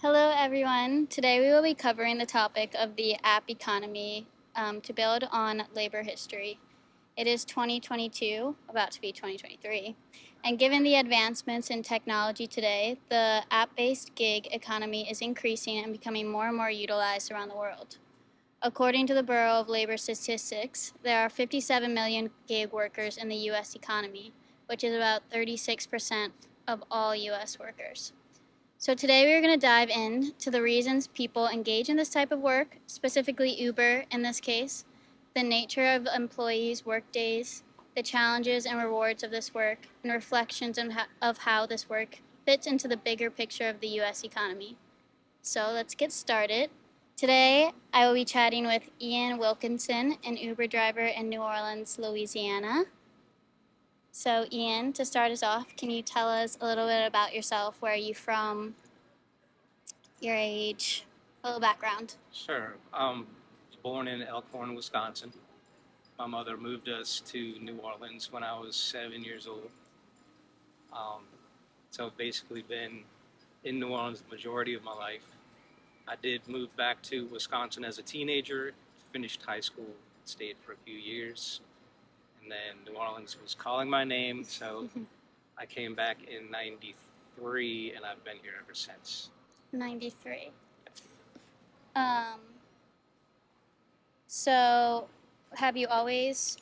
Hello, everyone. Today we will be covering the topic of the app economy to build on labor history. It is 2022, about to be 2023, and given the advancements in technology today, the app based gig economy is increasing and becoming more and more utilized around the world. According to the Bureau of Labor Statistics, there are 57 million gig workers in the U.S. economy, which is about 36% of all U.S. workers. So today we're going to dive into the reasons people engage in this type of work, specifically Uber in this case, the nature of employees' work days, the challenges and rewards of this work, and reflections of how this work fits into the bigger picture of the U.S. economy. So let's get started. Today I will be chatting with Ian Wilkinson, an Uber driver in New Orleans, Louisiana. So Ian, to start us off, can you tell us a little bit about yourself? Where are you from? Your age, a little background. Sure. Was born in Elkhorn, Wisconsin. My mother moved us to New Orleans when I was 7 years old. Um, so I've basically been in New Orleans the majority of my life. I did move back to Wisconsin as a teenager, finished high school, stayed for a few years, and then New Orleans was calling my name, so I came back in '93, and I've been here ever since. 93. Um, so have you always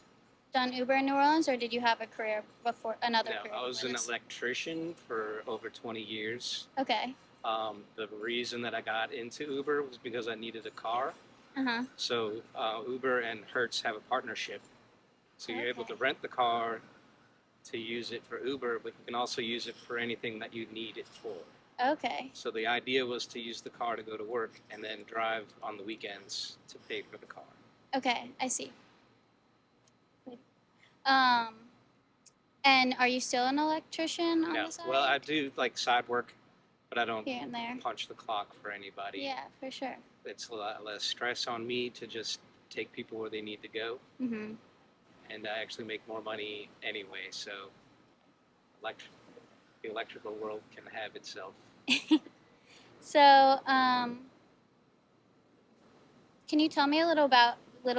done Uber in New Orleans, or did you have a career before, another No, career I was before an this? electrician for over 20 years. Okay. The reason that I got into Uber was because I needed a car. Uh-huh. So Uber and Hertz have a partnership. So you're able to Okay. rent the car to use it for Uber, but you can also use it for anything that you need it for. Okay. So the idea was to use the car to go to work and then drive on the weekends to pay for the car. Okay, I see. Um, and are you still an electrician on No, the side? well, I do like side work, but I don't Here and there. punch the clock for anybody. Yeah, for sure. It's a lot less stress on me to just take people where they need to go. Mm-hmm. And I actually make more money anyway. So the electrical world can have itself. So, can you tell me a little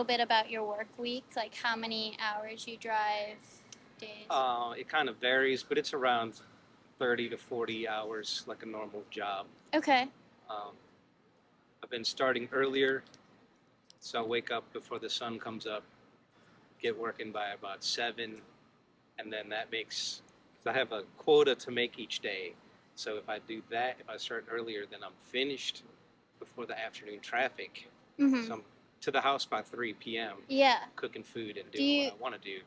bit about your work week? Like how many hours you drive, days? It kind of varies, but it's around 30 to 40 hours, like a normal job. Okay. Um, I've been starting earlier, so I wake up before the sun comes up, get working by about 7, and then that makes, because I have a quota to make each day. So if I do that, if I start earlier, then I'm finished before the afternoon traffic. Mm-hmm. So I'm to the house by 3 p.m. Yeah. cooking food and Do doing you what I want to do.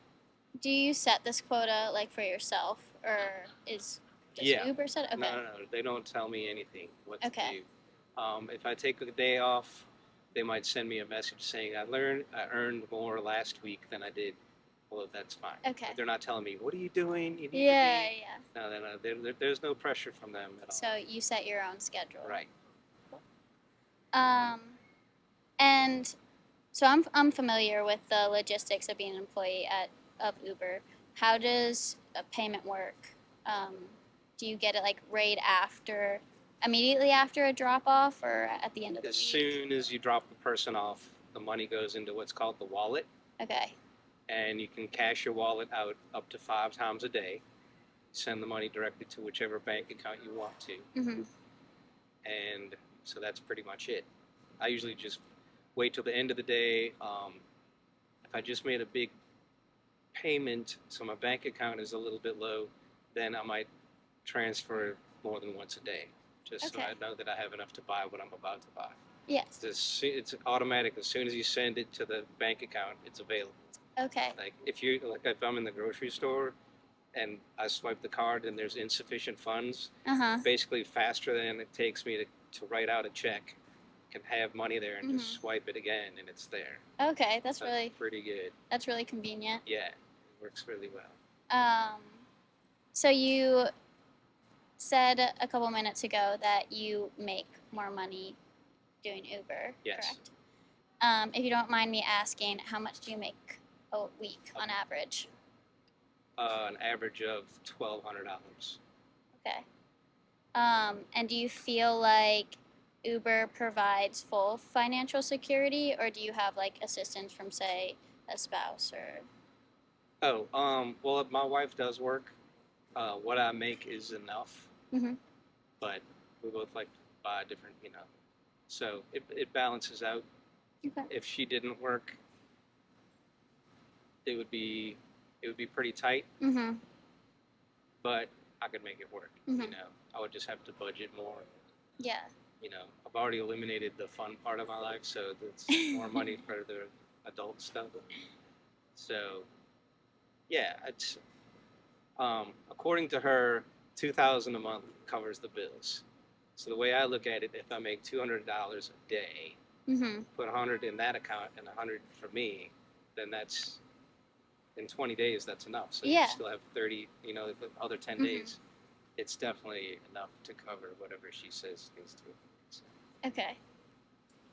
do you set this quota like for yourself, or is just Yeah. Uber set? Okay. No, they don't tell me anything what to Okay. do. If I take a day off, they might send me a message saying I earned more last week than I did. Well, that's fine. Okay. But they're not telling me what are you doing. You need Yeah, to be. yeah. No, there's no pressure from them at all. So you set your own schedule. Right. Um, and so I'm familiar with the logistics of being an employee of Uber. How does a payment work? Do you get it like right after, immediately after a drop off, or at the end of the As week? soon as you drop the person off, the money goes into what's called the wallet, Okay. and you can cash your wallet out up to 5 times a day. Send the money directly to whichever bank account you want to. Mhm. And so that's pretty much it. I usually just wait till the end of the day. If I just made a big payment, so my bank account is a little bit low, then I might transfer more than once a day, just so Okay. I know that I have enough to buy what I'm about to buy. Yes. It's automatic. As soon as you send it to the bank account, it's available. Okay. Like if I'm in the grocery store and I swipe the card and there's insufficient funds, Uh-huh. basically faster than it takes me to write out a check, can have money there and just swipe it again and it's there. Okay, that's So really pretty good. that's really convenient. Yeah, it works really well. So you said a couple minutes ago that you make more money doing Uber, Yes. correct? If you don't mind me asking, how much do you make a week on average? An average of $1,200. Okay. And do you feel like Uber provides full financial security, or do you have like assistance from, say, a spouse or? Oh, well, my wife does work. What I make is enough, Mm-hmm. but we both like to buy different, so it balances out. Okay. If she didn't work, it would be it would be pretty tight, Mm-hmm. but I could make it work. Mm-hmm. I would just have to budget more. Yeah. I've already eliminated the fun part of my life, so that's more money for the adult stuff. So yeah, it's according to her, 2,000 a month covers the bills. So the way I look at it, if I make $200 a day, Mm-hmm. put 100 in that account and 100 for me, then that's in 20 days. That's enough. So you Yeah. still have 30. The other 10 Mm-hmm. days, it's definitely enough to cover whatever she says needs to. So, Okay.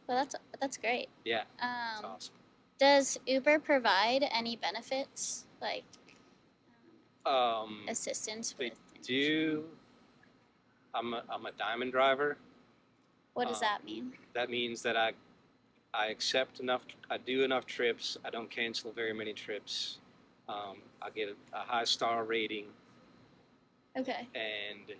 Well, that's great. yeah, it's Um, awesome. does Uber provide any benefits like assistance They with? do. I'm a diamond driver. What does Um, that mean? that means that I accept enough. I do enough trips. I don't cancel very many trips. I get a high star rating, Okay. and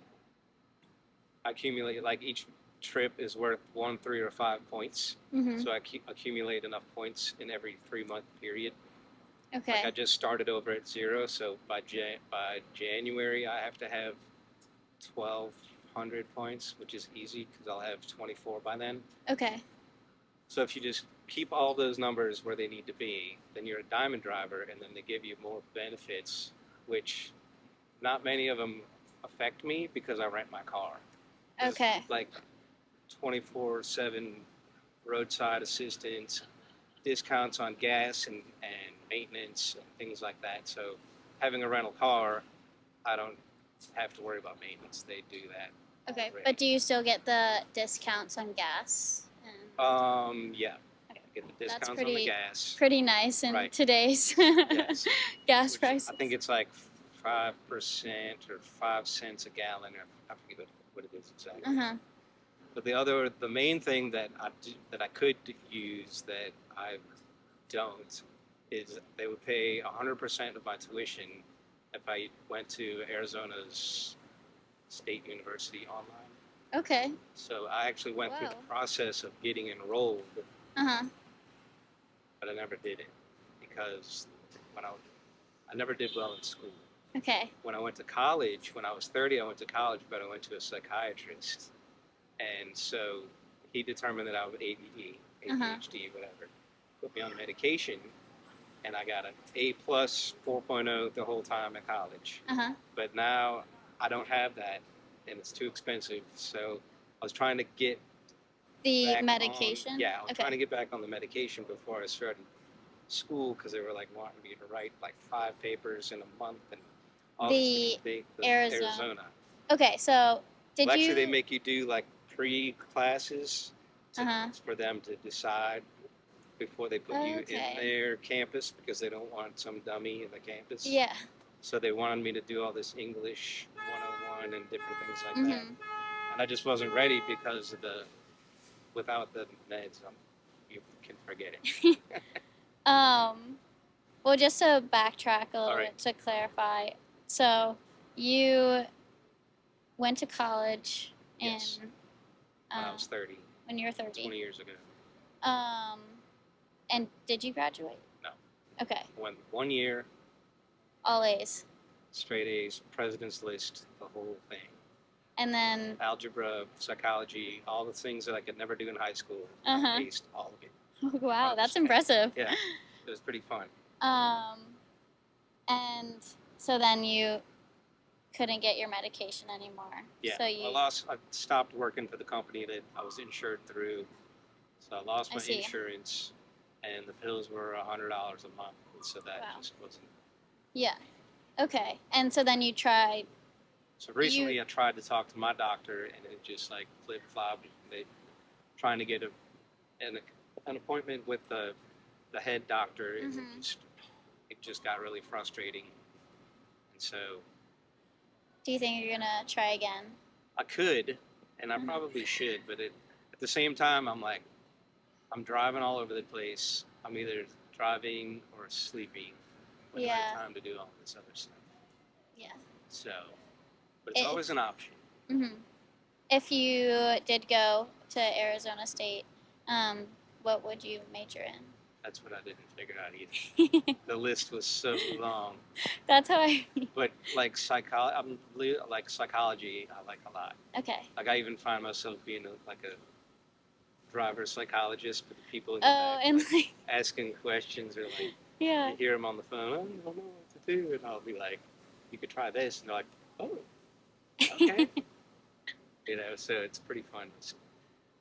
I accumulate like each trip is worth 1, 3, or 5 points. Mm-hmm. So I accumulate enough points in every 3 month period. Okay. Like I just started over at 0, so by January I have to have 1,200 points, which is easy because I'll have 24 by then. Okay. So if you just keep all those numbers where they need to be, then you're a diamond driver, and then they give you more benefits, which not many of them affect me because I rent my car. Okay. Like 24/7 roadside assistance, discounts on gas and maintenance and things like that. So having a rental car, I don't have to worry about maintenance. They do that. Okay. already. But do you still get the discounts on gas? Yeah. Okay. Get the That's discounts on the gas. pretty nice in Right. today's Yes. gas Which prices. I think it's like 5% or 5 cents a gallon, or I forget what it is exactly. Uh-huh. But the main thing that I could use that I don't is they would pay 100% of my tuition if I went to Arizona's State University online. Okay. So I actually went through Wow. the process of getting enrolled, Uh-huh. but I never did it because I never did well in school. Okay. When I went to college, when I was 30, I went to college, but I went to a psychiatrist. And so he determined that I was ADD, ADHD, whatever. Put me on medication, and I got an A plus 4.0 the whole time in college. Uh-huh. But now I don't have that, and it's too expensive. So I was trying to get The back medication? on, yeah, I was Okay. trying to get back on the medication before I started school because they were like wanting me to write like 5 papers in a month and all this thing. Arizona. Okay, so did Well, you? actually, they make you do like pre-classes Uh-huh. for them to decide before they put you in Okay. their campus because they don't want some dummy in the campus. Yeah. So they wanted me to do all this English 101 and different things like that. Mm-hmm. And I just wasn't ready because of without the meds, you can forget it. Well, just to backtrack a little All right. bit to clarify, so you went to college Yes. in When I was 30, when you were 30. 20 years ago. And did you graduate? No. Okay. Went 1 year, All A's. straight A's, president's list, the whole thing. And then Algebra, psychology, all the things that I could never do in high school. Uh-huh. I aced all of it. wow, that's 100%. impressive. Yeah, it was pretty fun. And so then you couldn't get your medication anymore. Yeah, So you I stopped working for the company that I was insured through, so I lost I my see. insurance, and the pills were $100 a month, and so that Wow. just wasn't. Yeah. Okay. And so then you tried. So recently, I tried to talk to my doctor, and it just like flip flopped. They trying to get an appointment with the head doctor, and Mhm. it just got really frustrating, and so Do you think you're gonna try again? I could, and I probably should, but at the same time, I'm like, I'm driving all over the place. I'm either driving or sleeping when I have Yeah. time to do all this other stuff. Yeah. So, but it's always an option. Mm-hmm. If you did go to Arizona State, what would you major in? That's what I didn't figure out either. The list was so long. That's how I. But like like psychology, I like a lot. Okay. Like I even find myself being like a driver psychologist with people in the Oh, back, and like, asking questions or like yeah. you hear them on the phone. Oh, I don't know what to do, and I'll be like, "You could try this," and they're like, "Oh, okay." So it's pretty fun just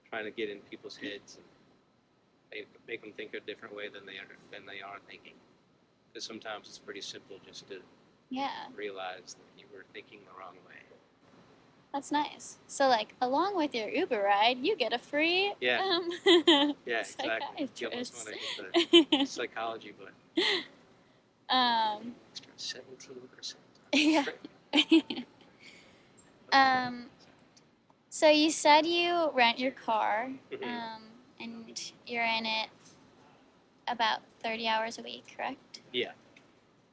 trying to get in people's heads and make them think a different way than they are thinking. Because sometimes it's pretty simple just to realize that you were thinking the wrong way. That's nice. So, like, along with your Uber ride, you get a free yeah, exactly. You almost want to get the psychology, but extra 17%. Yeah. So you said you rent your car, and you're in it about 30 hours a week, correct? Yeah.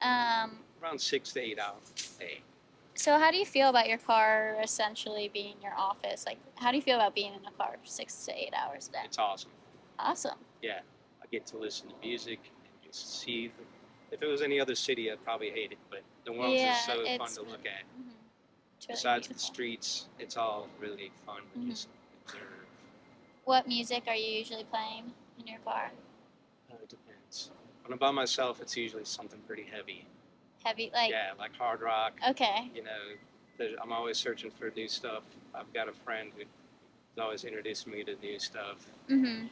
Around 6 to 8 hours a day. So how do you feel about your car essentially being your office? Like, how do you feel about being in a car 6 to 8 hours a day? It's awesome. Awesome. Yeah. I get to listen to music and just see. If it was any other city, I'd probably hate it, but the world's just so fun to look at. Mm-hmm. Really Besides beautiful. the streets, it's all really fun to just observe. What music are you usually playing in your car? It depends. When I'm by myself, it's usually something pretty heavy. Heavy, like? Yeah, like hard rock. Okay. I'm always searching for new stuff. I've got a friend who's always introduced me to new stuff. Mm-hmm.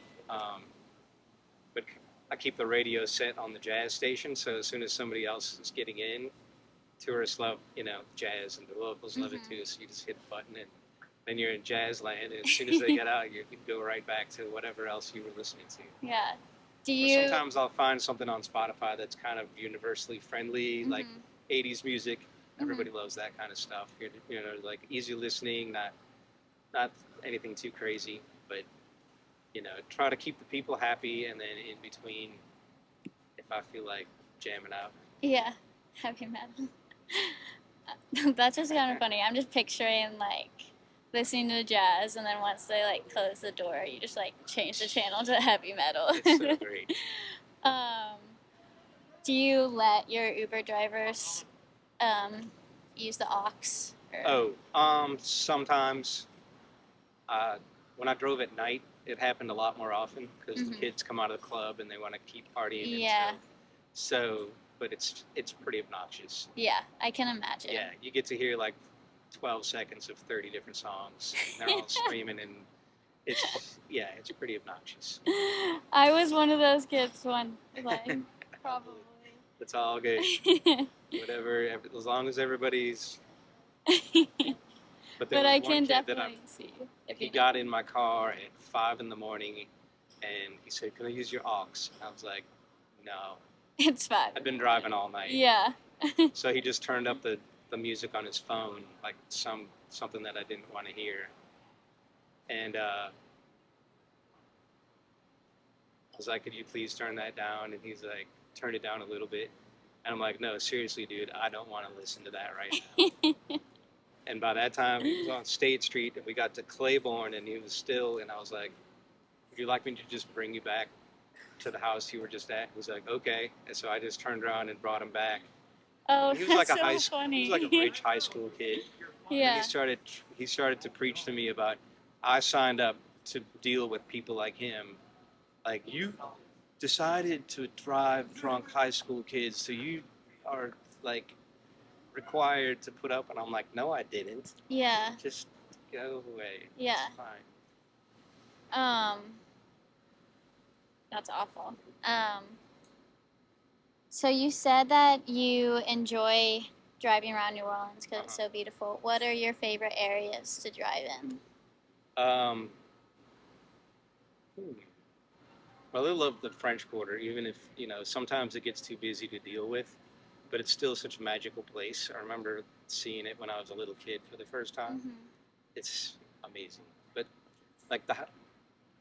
But I keep the radio set on the jazz station, so as soon as somebody else is getting in, tourists love, jazz, and the locals love it too. So you just hit the button, and then you're in jazz land. And as soon as they get out, you can go right back to whatever else you were listening to. Yeah. Sometimes I'll find something on Spotify that's kind of universally friendly, like 80s music. Everybody loves that kind of stuff. Like easy listening, not anything too crazy, but try to keep the people happy, and then in between, if I feel like jamming out. Yeah, heavy metal. That's just kind of funny. I'm just picturing like listening to jazz, and then once they like close the door, you just like change the channel to heavy metal. It's so great. Do you let your Uber drivers use the aux? Sometimes. When I drove at night, it happened a lot more often because the kids come out of the club and they want to keep partying. Yeah. And so, but it's pretty obnoxious. Yeah, I can imagine. Yeah, you get to hear like 12 seconds of 30 different songs. And they're all screaming, and it's pretty obnoxious. I was one of those kids one time, probably. It's all good. Whatever, as long as everybody's. But I can definitely see. He got in my car at 5 a.m, and he said, "Can I use your aux?" And I was like, "No." It's fine. I've been driving all night. Yeah. So he just turned up the music on his phone, like something that I didn't want to hear. And I was like, "Could you please turn that down?" And he's like, "Turn it down a little bit." And I'm like, "No, seriously, dude, I don't want to listen to that right now." And by that time, he was on State Street, and we got to Claiborne, and he was still, and I was like, "Would you like me to just bring you back to the house you were just at?" He was like, "Okay." And so I just turned around and brought him back. Oh, and he was like that's so funny. He was like a rich high school kid. Yeah. And he started to preach to me about, I signed up to deal with people like him. Like, you decided to drive drunk high school kids, so you are like required to put up. And I'm like, "No, I didn't." Yeah. Just go away. Yeah. It's fine. That's awful. So you said that you enjoy driving around New Orleans because it's so beautiful. What are your favorite areas to drive in? Well, I love the French Quarter, even if, sometimes it gets too busy to deal with, but it's still such a magical place. I remember seeing it when I was a little kid for the first time. It's amazing. But like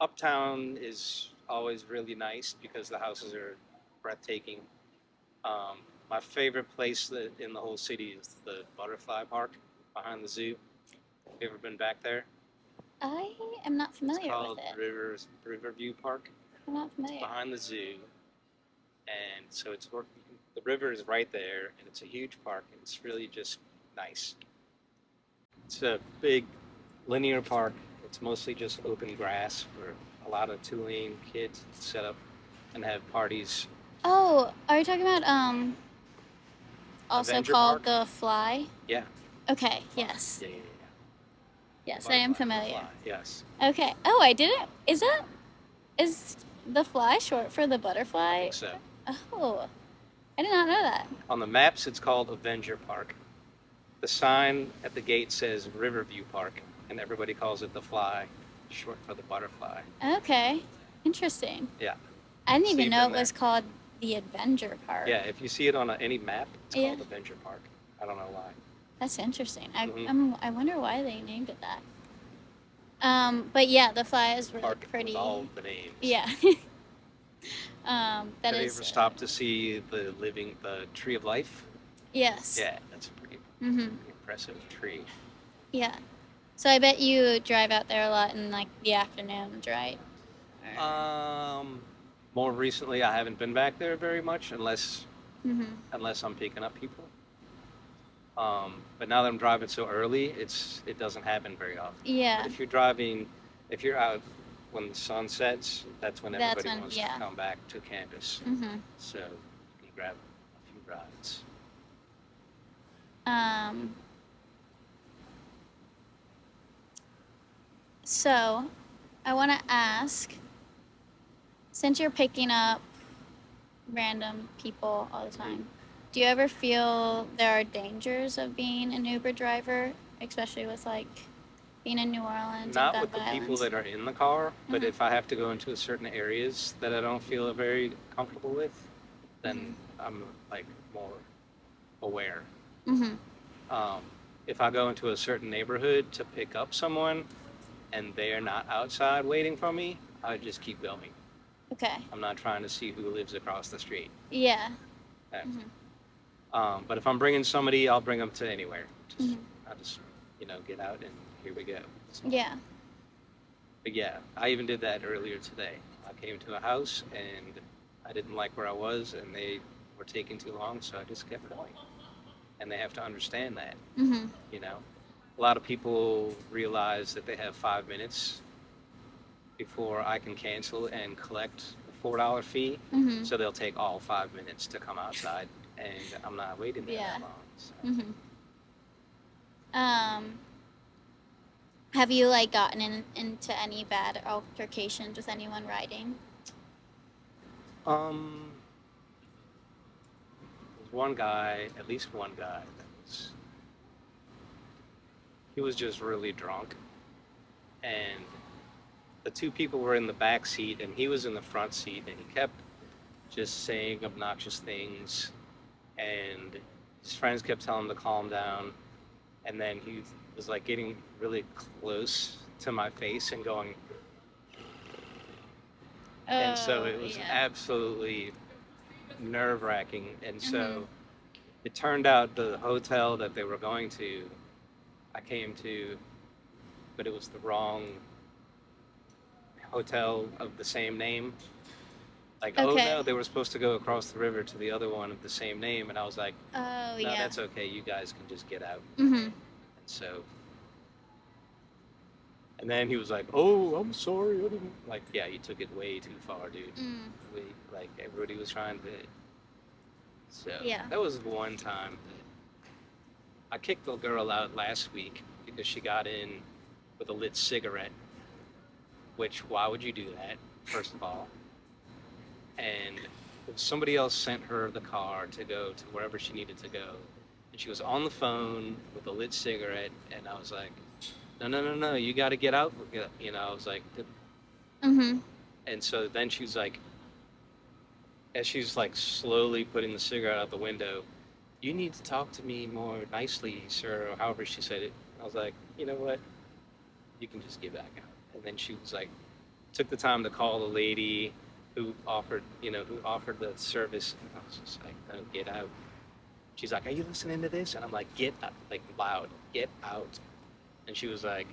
uptown is always really nice because the houses are breathtaking. Um, my favorite place in the whole city is the Butterfly Park behind the zoo. Have you ever been back there? I am not It's familiar with called it. Riverview Park. I'm not It's familiar. behind the zoo, and so the river is right there, and it's a huge park, and it's really just nice. It's a big linear park. It's mostly just open grass where a lot of Tulane kids set up and have parties. Oh, are you talking about also Avenger called Park? the Fly? Yeah. Okay, Fly. yes. Yeah. Yes, I am Butterfly. The familiar. Fly. Yes. Okay. Oh, I didn't. Is the fly short for the I butterfly? think so. Oh, I did not know that. On the maps, it's called Avenger Park. The sign at the gate says Riverview Park, and everybody calls it the Fly, short for the butterfly. Okay, interesting. Yeah. I didn't So even you've know been it was there. called the Adventure Park. Yeah, if you see it on any map, it's Yeah. called Avenger Park. I don't know why. That's interesting. Mhm. I wonder why they named it that. But yeah, the fly is really Park pretty. with all the names. Yeah. That Have you is. ever stopped to see the Tree of Life? Yes. Yeah, that's a pretty Mhm. impressive tree. Yeah. So I bet you drive out there a lot in like the afternoons, right? More recently, I haven't been back there very much unless Mhm. I'm picking up people. But now that I'm driving so early, it doesn't happen very often. Yeah. But if you're out when the sun sets, that's when everybody wants to come back to campus. Mhm. So you can grab a few rides. So I want to ask, since you're picking up random people all the time, do you ever feel there are dangers of being an Uber driver, especially with like being in New Orleans Not and with gun the people violence? that are in the car, but Mhm. if I have to go into certain areas that I don't feel very comfortable with, then I'm like more aware. Mhm. If I go into a certain neighborhood to pick up someone and they are not outside waiting for me, I just keep going. Okay. I'm not trying to see who lives across the street. Yeah. Okay. Mhm. But if I'm bringing somebody, I'll bring them to anywhere. Mhm. I just get out and here we go. So, Yeah. but yeah, I even did that earlier today. I came to a house and I didn't like where I was, and they were taking too long, so I just kept going. And they have to understand that. Mhm. You know, a lot of people realize that they have 5 minutes before I can cancel and collect the $4 fee. Mhm. So they'll take all 5 minutes to come outside, and I'm not waiting there Yeah. that long. So. Mhm. Have you like gotten into any bad altercations with anyone riding? There's one guy, at least one guy, he was just really drunk, and the two people were in the back seat, and he was in the front seat, and he kept just saying obnoxious things, and his friends kept telling him to calm down, and then he was like getting really close to my face and going, and so it was absolutely nerve-wracking. And so it turned out the hotel that they were going to, I came to, but it was the wrong hotel of the same name. Like, oh no, they were supposed to go across the river to the other one of the same name, and I was like, no, that's okay, you guys can just get out. And so, and then he was like, oh, I'm sorry, I didn't. Like, yeah, you took it way too far, dude. Like, everybody was trying to. So, that was one time that I kicked the girl out last week because she got in with a lit cigarette, which, why would you do that, first of all? And somebody else sent her the car to go to wherever she needed to go. And she was on the phone with a lit cigarette, and I was like, no, you got to get out. I was like, and so then she's like, as she's like slowly putting the cigarette out the window, you need to talk to me more nicely, sir, or however she said it. I was like, you know what? you can just get back out. And then she was like, took the time to call the lady who offered, who offered the service. And I was just like, no, get out. She's like, are you listening to this? And I'm like, get out, like loud, get out. And she was like,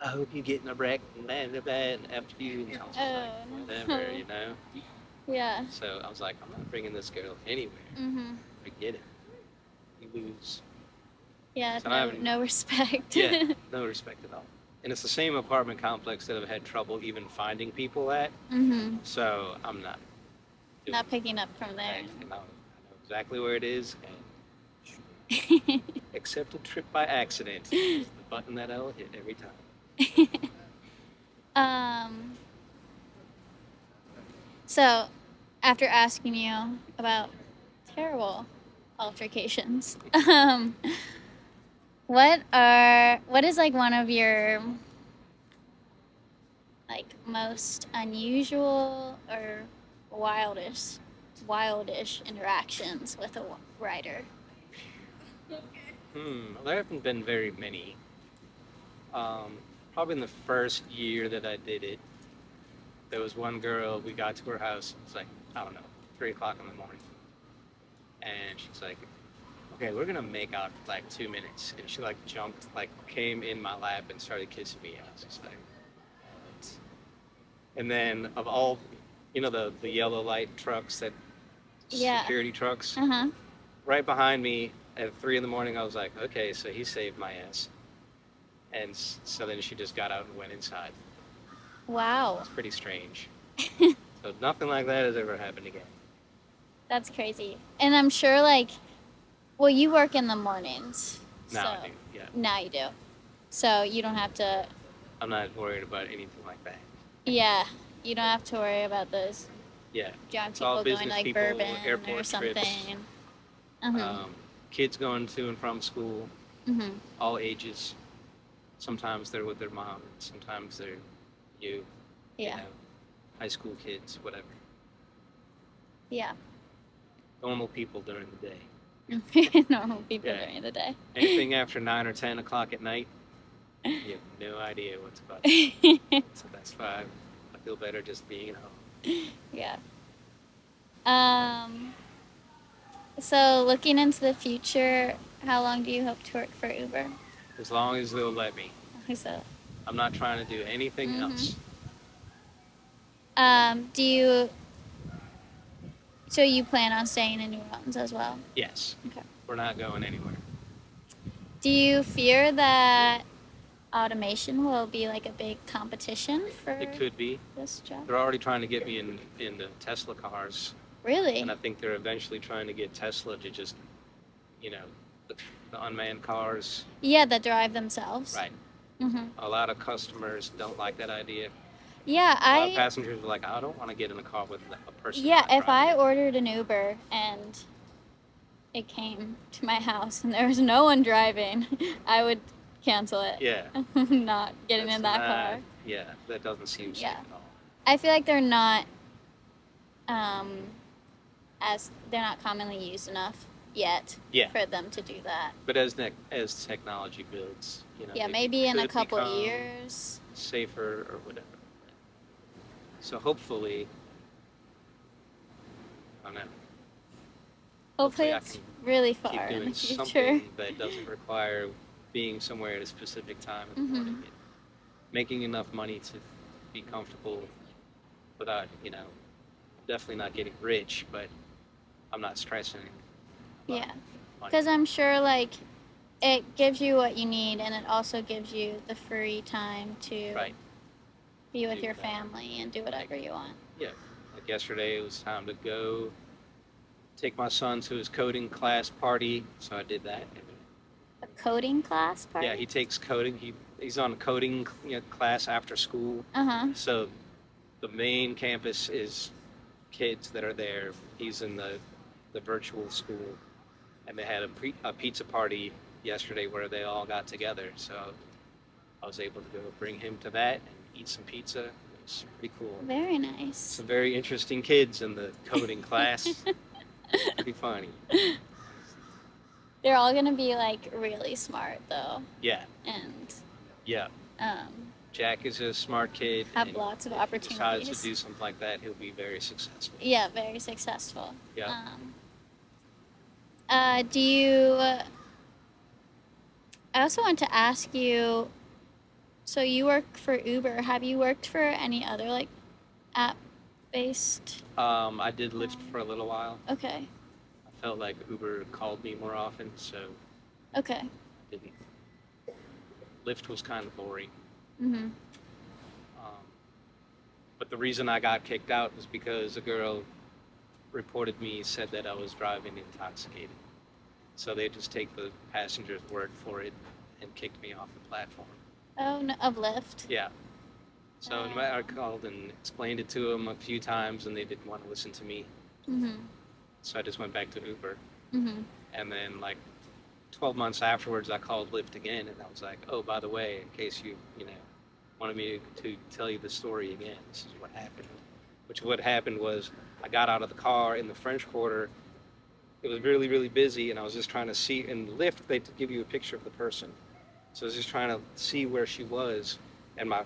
I hope you get in a wreck and after you. And I was just like, whatever, Yeah. So I was like, I'm not bringing this girl anywhere. Forget it. You lose. Yeah, So no respect. Yeah, no respect at all. And it's the same apartment complex that I've had trouble even finding people at. So I'm not. Not picking up from there. I know exactly where it is, and except a trip by accident is the button that I'll hit every time. So, after asking you about terrible altercations, what is like one of your like most unusual or wildish interactions with a writer? There haven't been very many. Probably in the first year that I did it, there was one girl, we got to her house, it was like, I don't know, 3 o'clock in the morning. And she's like, okay, we're gonna make out for like 2 minutes. And she like jumped, like came in my lap and started kissing me. I was just like, what? And then of all, the yellow light trucks security trucks, right behind me at 3 in the morning, I was like, okay, so he saved my ass. And so then she just got out and went inside. Wow. It's pretty strange. So nothing like that has ever happened again. That's crazy. And I'm sure, well, you work in the mornings. Now I do, yeah. Now you do. So you don't have to... I'm not worried about anything like that. Yeah. You don't have to worry about those young people going to, Bourbon or something. Trips. Kids going to and from school, all ages. Sometimes they're with their mom, sometimes they're high school kids, whatever. Yeah. Normal people during the day. Normal people during the day. Anything after 9 or 10 o'clock at night, you have no idea what's about. So that's why I feel better just being at home. Yeah. So looking into the future, how long do you hope to work for Uber? As long as they'll let me. So, I'm not trying to do anything else. So you plan on staying in New Orleans as well? Yes. Okay. We're not going anywhere. Do you fear that automation will be like a big competition for It could be. This job? They're already trying to get me in the Tesla cars. Really? And I think they're eventually trying to get Tesla to just, the unmanned cars. Yeah, that drive themselves. Right. A lot of customers don't like that idea. Yeah, A lot of passengers are like, I don't want to get in a car with a person. Yeah, if I ordered an Uber and it came to my house and there was no one driving, I would cancel it. Yeah. Not getting in that car. Yeah, that doesn't seem safe at all. I feel like they're not they're not commonly used enough yet for them to do that. But as technology builds, maybe in a couple years, safer or whatever. So hopefully, I don't know. Hopefully it's really far keep doing in the future. Something that doesn't require being somewhere at a specific time in the morning. Making enough money to be comfortable without, definitely not getting rich, but I'm not stressing. Yeah, because I'm sure it gives you what you need, and it also gives you the free time to be with your family and do whatever you want. Yeah, like yesterday it was time to go take my son to his coding class party, so I did that. A coding class party? Yeah, he takes coding. He's on a coding class after school. So the main campus is kids that are there. He's in the virtual school, and they had a pizza party yesterday where they all got together. So I was able to go bring him to that and eat some pizza. It was pretty cool. Very nice. Some very interesting kids in the coding class. Pretty funny. They're all gonna be really smart though. Yeah. And Yeah. Um, Jack is a smart kid, have and lots of if he decides to opportunities. do something like that, he'll be very successful. Yeah, very successful. Yeah. Do you? I also want to ask you. So you work for Uber. Have you worked for any other like app-based? I did Lyft for a little while. Okay. I felt like Uber called me more often, so Okay. I didn't. Lyft was kind of boring. Mhm. Um, but the reason I got kicked out was because a girl reported me, said that I was driving intoxicated. So they just take the passenger's word for it and kicked me off the platform. Oh, no, of Lyft. Yeah. So I called and explained it to them a few times, and they didn't want to listen to me. Mhm. So I just went back to Uber. Mhm. And then, like, 12 months afterwards, I called Lyft again, and I was like, oh, by the way, in case you wanted me to tell you the story again, this is what happened. Which what happened was I got out of the car in the French Quarter. It was really, really busy, and I was just trying to see. In Lyft, they give you a picture of the person. So I was just trying to see where she was, and my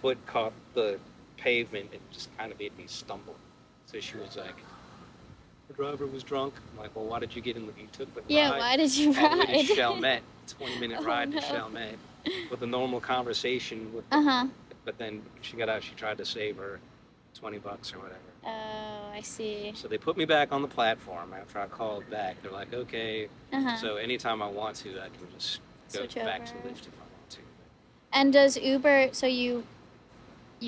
foot caught the pavement and just kind of made me stumble. So she was like, the driver was drunk. I'm like, well, why did you get in the, you took the Yeah. ride Why did you all the way ride? to Chalmette, 20-minute Oh ride to no. Chalmette with a normal conversation with Uh huh. but then she got out, she tried to save her $20 or whatever. Oh, I see. So they put me back on the platform after I called back. They're like, okay. Uh-huh. So anytime I want to, I can just go Switch back to over. Lyft if I want to. And does Uber? So you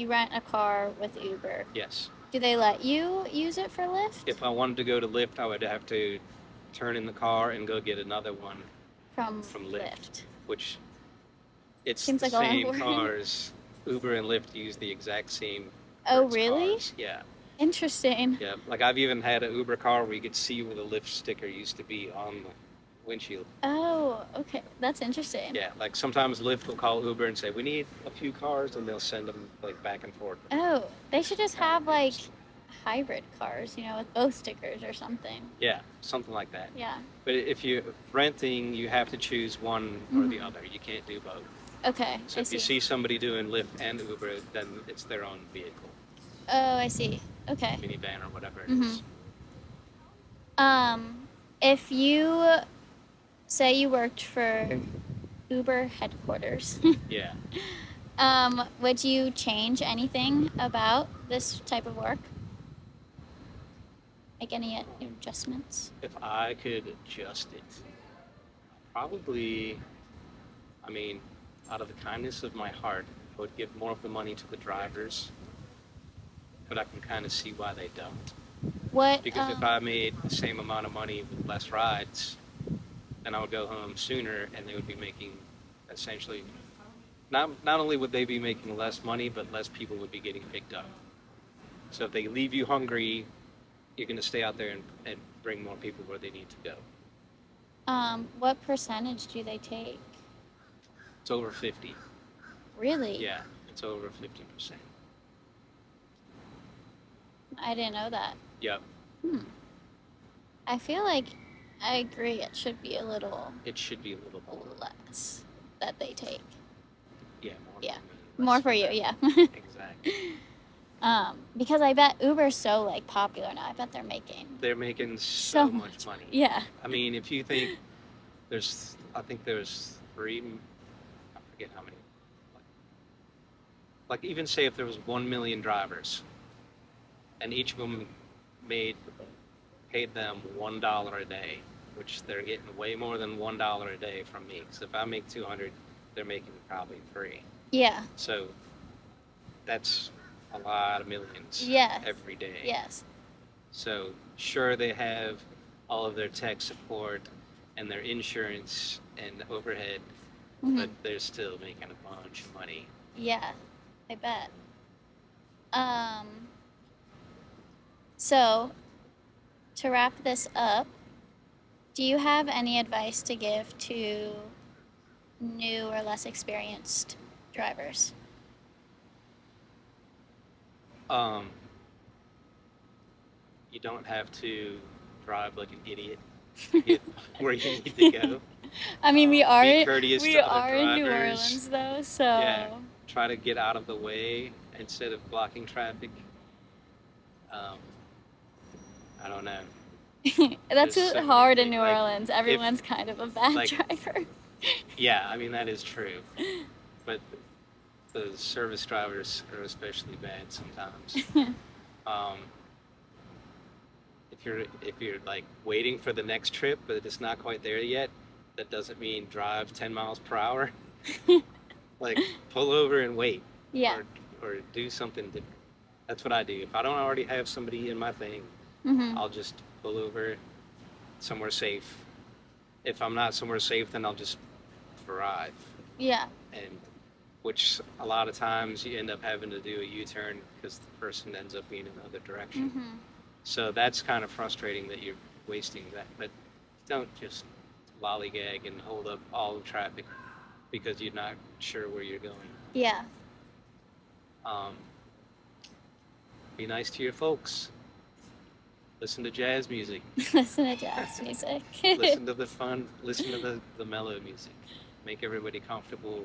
rent a car with Uber? Yes. Do they let you use it for Lyft? If I wanted to go to Lyft, I would have to turn in the car and go get another one From Lyft, which it's Seems the like a lot of same work. cars. Uber and Lyft use the exact same. Oh, really? Cars. Yeah. Interesting. Yeah. Like I've even had an Uber car where you could see where the Lyft sticker used to be on the windshield. Oh, okay. That's interesting. Yeah. Like sometimes Lyft will call Uber and say, we need a few cars, and they'll send them like back and forth. Oh, they should just have like hybrid cars, with both stickers or something. Yeah, something like that. Yeah. But if you're renting, you have to choose one or the other. You can't do both. Okay. So if you see somebody doing Lyft and Uber, then it's their own vehicle. Oh, I see. Okay. Minivan or whatever it is. If you say you worked for Uber headquarters, Yeah. would you change anything about this type of work? Make any adjustments? If I could adjust it, probably, I mean, out of the kindness of my heart, I would give more of the money to the drivers, but I can kind of see why they don't. What? Because if I made the same amount of money with less rides, then I would go home sooner, and they would be making essentially, not only would they be making less money, but less people would be getting picked up. So if they leave you hungry, you're going to stay out there and bring more people where they need to go. What percentage do they take? It's over 50. Really? Yeah, it's over 50%. I didn't know that. Yep. I feel like I agree. It should be a little. It should be a little more. Less that they take. Yeah, more. Yeah. For me, More for you, yeah. Exactly. Because I bet Uber's so like popular now. I bet they're making so much money. Yeah. I mean, if you think I think there's three, I forget how many. Like even say if there was 1 million drivers, and each of them paid them $1 a day, which they're getting way more than $1 a day from me. Because if I make 200, they're making probably 3. Yeah. So that's a lot of millions. Yes. Every day. Yes. So sure, they have all of their tech support and their insurance and overhead, but they're still making a bunch of money. Yeah, I bet. So, to wrap this up, do you have any advice to give to new or less experienced drivers? You don't have to drive like an idiot. to get where you need to go. I mean, Be courteous we to other are in New drivers. Orleans though, Yeah, so try to get out of the way instead of blocking traffic. Um, I don't know. that's There's so many hard in things. New Like, Orleans. if, Everyone's kind of a bad like, driver. yeah, I mean, that is true. But the service drivers are especially bad sometimes. Um, if you're like waiting for the next trip, but it's not quite there yet, that doesn't mean drive 10 miles per hour. Like pull over and wait, Yeah. or do something different. That's what I do. If I don't already have somebody in my thing, Mhm. I'll just pull over somewhere safe. If I'm not somewhere safe, then I'll just drive. Yeah. And which a lot of times you end up having to do a U-turn because the person ends up being in the other direction. Mhm. So that's kind of frustrating that you're wasting that. But don't just lollygag and hold up all the traffic because you're not sure where you're going. Yeah. Um, be nice to your folks. Listen to jazz music. Listen to jazz music. Listen to the mellow music. Make everybody comfortable.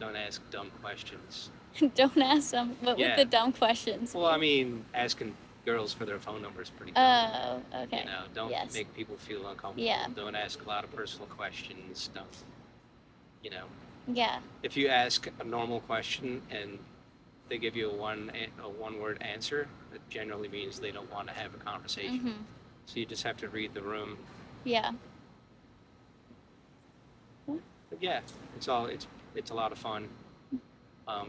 Don't ask dumb questions. Don't ask them. What with Yeah. the dumb questions? Well, I mean, asking girls for their phone number is pretty dumb. Oh, okay. You know, don't Yes. make people feel uncomfortable. Yeah. Don't ask a lot of personal questions. Don't, you know, Yeah. if you ask a normal question and they give you a one word answer, it generally means they don't want to have a conversation. Mhm. So you just have to read the room. Yeah. But yeah, it's a lot of fun.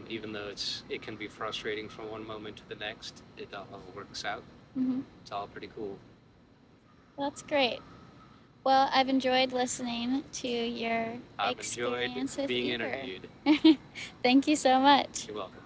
Even though it can be frustrating from one moment to the next, it all works out. Mhm. It's all pretty cool. That's great. Well, I've enjoyed listening to your I've enjoyed experience with being Uber. interviewed. Thank you so much. You're welcome.